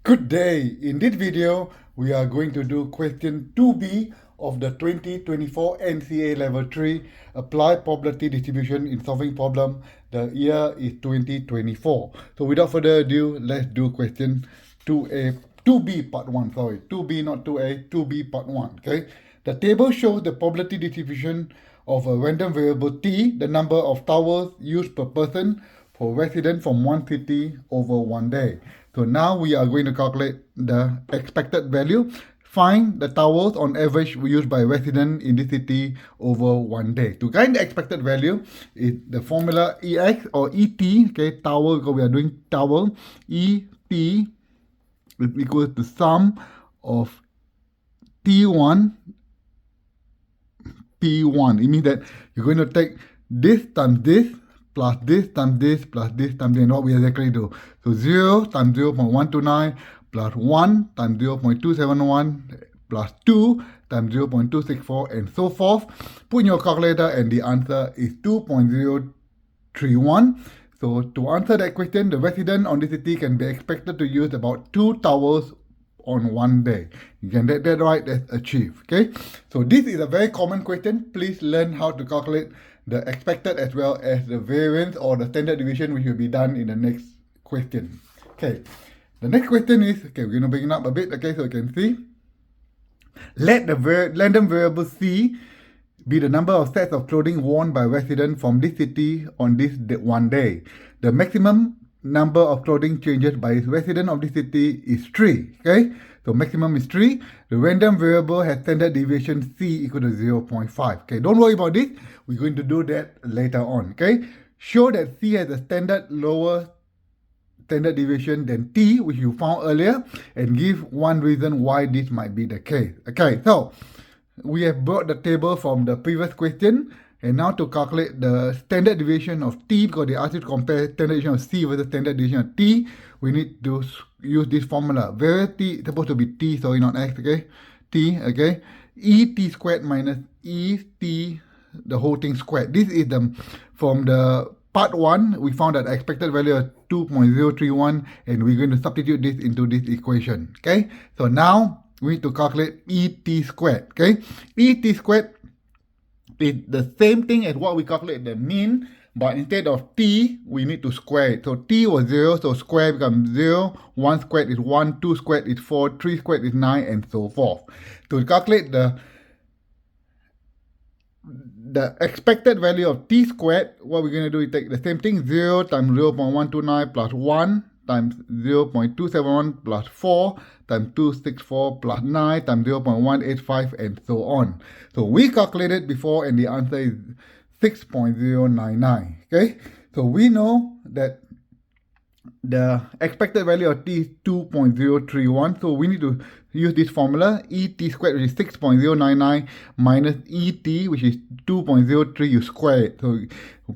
Good day. In this video, we are going to do question 2B of the 2024 NCEA Level 3 Apply Probability Distribution in Solving Problem. The year is 2024. So without further ado, let's do question 2B part 1. Sorry, 2B not 2A, 2B part 1. Okay. The table shows the probability distribution of a random variable t, the number of towels used per person for residents from one city over one day. So now we are going to calculate the expected value. Find the towels on average used by resident in this city over one day. To find the expected value, is the formula EX or ET, okay, towel, because we are doing towel, ET is equal to sum of T1, P1. It means that you're going to take this times this, plus this times this, plus this times this, and what we exactly do. So 0 times 0.129 plus 1 times 0.271 plus 2 times 0.264 and so forth. Put in your calculator and the answer is 2.031. So to answer that question, the resident on the city can be expected to use about 2 towels on one day. You can get that right, that's achieved. Okay, so this is a very common question. Please learn how to calculate the expected as well as the variance or the standard deviation, which will be done in the next question. Okay, the next question is, okay, we're going to bring it up a bit, okay, so you can see. Let the random variable C be the number of sets of clothing worn by residents from this city on this one day. The maximum number of clothing changes by resident of the city is 3. Okay, so maximum is 3. The random variable has standard deviation C equal to 0.5. Okay, don't worry about this. We're going to do that later on. Okay, show that C has a lower standard deviation than T, which you found earlier, and give one reason why this might be the case. Okay, so we have brought the table from the previous question. And now to calculate the standard deviation of T, because they asked you to compare standard deviation of C versus standard deviation of T, we need to use this formula. Variance T is supposed to be T, sorry, not X, okay? T, okay? ET squared minus ET, the whole thing squared. This is from the part 1, we found that the expected value of 2.031, and we're going to substitute this into this equation, okay? So now we need to calculate ET squared, okay? ET squared is the same thing as what we calculate the mean, but instead of t, we need to square it. So t was 0, so square becomes 0, 1 squared is 1, 2 squared is 4, 3 squared is 9, and so forth. To calculate the expected value of t squared, what we're going to do is take the same thing, 0 times 0.129 plus 1 times 0.271 plus 4 times 264 plus 9 times 0.185 and so on. So we calculated before and the answer is 6.099. Okay, so we know that the expected value of t is 2.031. So we need to use this formula, ET squared, which is 6.099 minus ET, which is 2.03, you square it. So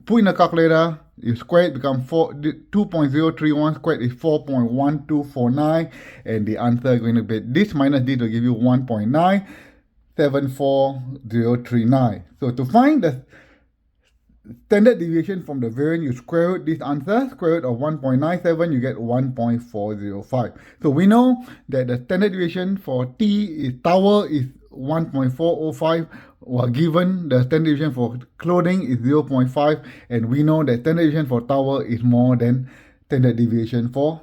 put in a calculator, you square it, become 2.031 squared is 4.1249, and the answer is going to be this minus this will give you 1.974039. So to find the standard deviation from the variance, you square root this answer, square root of 1.97, you get 1.405. So we know that the standard deviation for T is towel is 1.405, while given the standard deviation for clothing is 0.5, and we know that standard deviation for towel is more than standard deviation for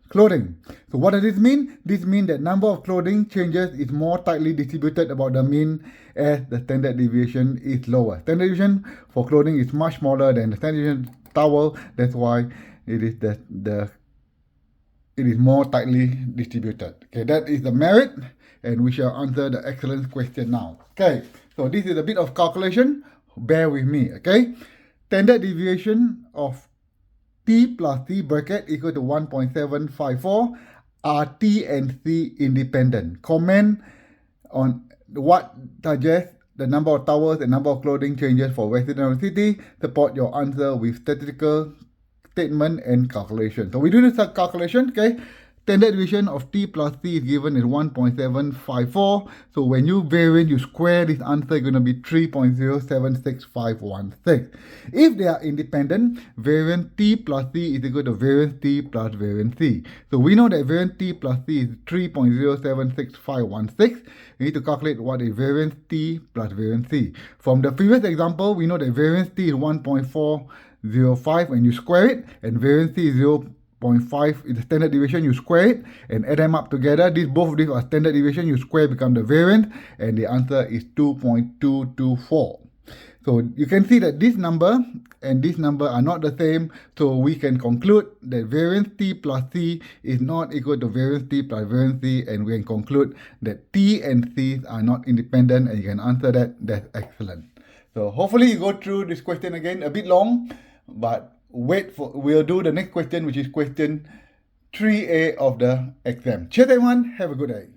clothing. So what does this mean? This means that number of clothing changes is more tightly distributed about the mean as the standard deviation is lower. Standard deviation for clothing is much smaller than the standard deviation towel. That's why it is it is more tightly distributed. Okay, that is the merit, and we shall answer the excellence question now. Okay, so this is a bit of calculation. Bear with me. Okay, standard deviation of T plus C bracket equal to 1.754. Are T and C independent? Comment on what suggests the number of towels and number of clothing changes for residents of the city. Support your answer with statistical statement and calculation. So we do this calculation, okay? standard deviation of t plus c is given as 1.754. So when you variance, you square this answer, going to be 3.076516. If they are independent, variance t plus c is equal to variance t plus variance c. So we know that variance t plus c is 3.076516. We need to calculate what is variance t plus variance c. From the previous example, we know that variance t is 1.405 when you square it, and variance c is 0.5 is the standard deviation, you square it and add them up together. Both of these are standard deviation, you square become the variance, and the answer is 2.224. So you can see that this number and this number are not the same, so we can conclude that variance t plus c is not equal to variance t plus variance c, and we can conclude that t and c are not independent, and you can answer that. That's excellent. So hopefully you go through this question again, a bit long, but we'll do the next question, which is question 3A of the exam. Cheers everyone, have a good day.